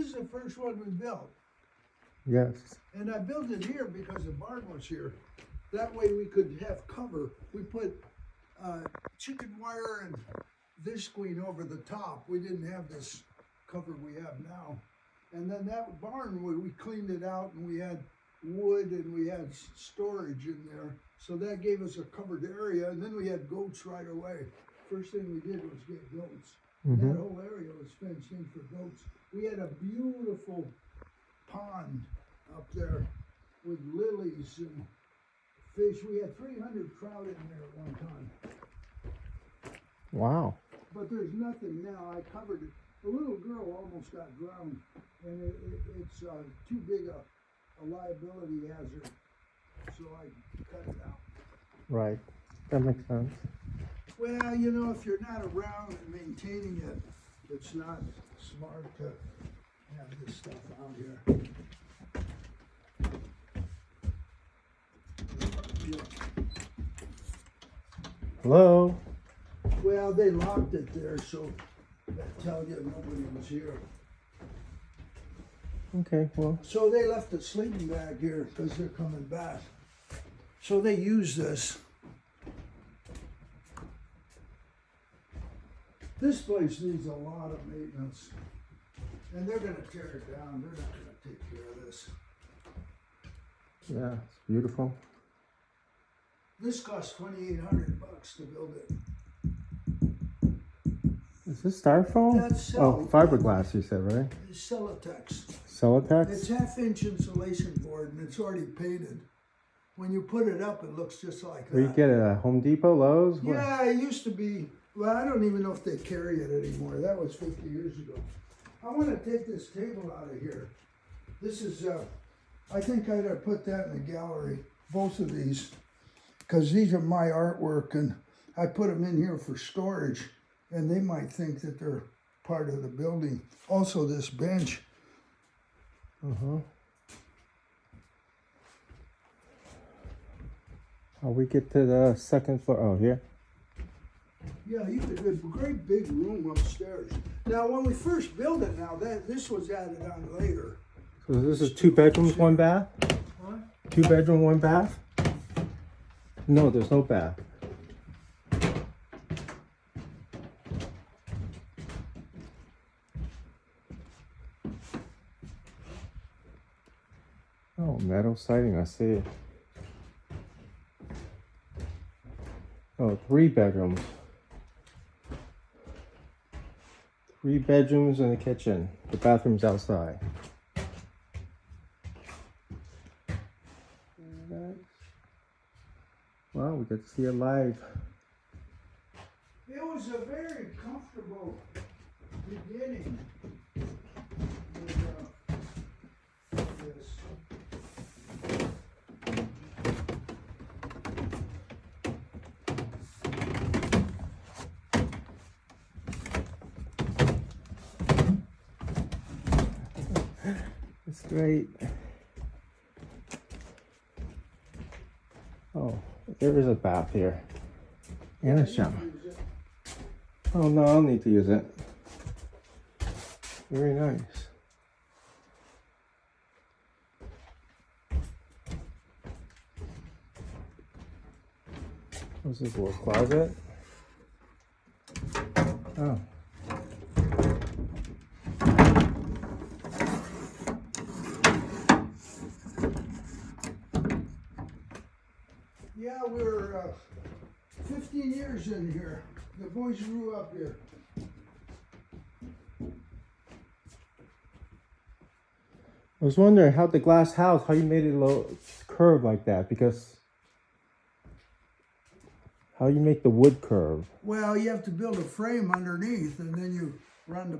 This is the first one we built. Yes. And I built it here because the barn was here. That way we could have cover. We put chicken wire and visqueen over the top. We didn't have this cover we have now. And then that barn, we cleaned it out and we had wood and we had storage in there. So that gave us a covered area. And then we had goats right away. First thing we did was get goats. Mm-hmm. That whole area was fenced in for goats. We had a beautiful pond up there with lilies and fish. We had 300 trout in there at one time. Wow. But there's nothing now. I covered it. The little girl almost got drowned, and it's too big a liability hazard, so I cut it out. Right. That makes sense. Well, you know, if you're not around and maintaining it, it's not smart to have this stuff out here. Yeah. Hello? Well, they locked it there, so that tells you nobody was here. Okay, well. So they left a sleeping bag here because they're coming back. So they use this. This place needs a lot of maintenance. And they're going to tear it down. They're not going to take care of this. Yeah, it's beautiful. This cost $2,800 to build it. Is this styrofoam? That's oh, fiberglass you said, right? It's Celotex. Celotex? It's half-inch insulation board and it's already painted. When you put it up, it looks just like that. Where you get it at Home Depot, Lowe's? What? Yeah, it used to be. Well, I don't even know if they carry it anymore. That was 50 years ago. I want to take this table out of here. This is, I think I'd put that in the gallery, both of these, because these are my artwork, and I put them in here for storage, and they might think that they're part of the building. Also, this bench. How we get to the second floor? Oh, here? Yeah, you could have a great big room upstairs. Now, when we first built it, this was added on later. So this is 2 bedrooms, 1 bath? What? 2 bedroom, 1 bath? No, there's no bath. Oh, metal siding, I see it. Oh, 3 bedrooms. 3 bedrooms and a kitchen. The bathroom's outside. Very nice. Wow, we get to see it live. It was a very comfortable beginning with this. It's great. Oh, there is a bath here. And a shower. Oh no, I'll need to use it. Very nice. What's this little closet? Oh. Yeah, we were 15 years in here. The boys grew up here. I was wondering how the glass house, how you made it a little curve like that, because how you make the wood curve. Well, you have to build a frame underneath and then you run the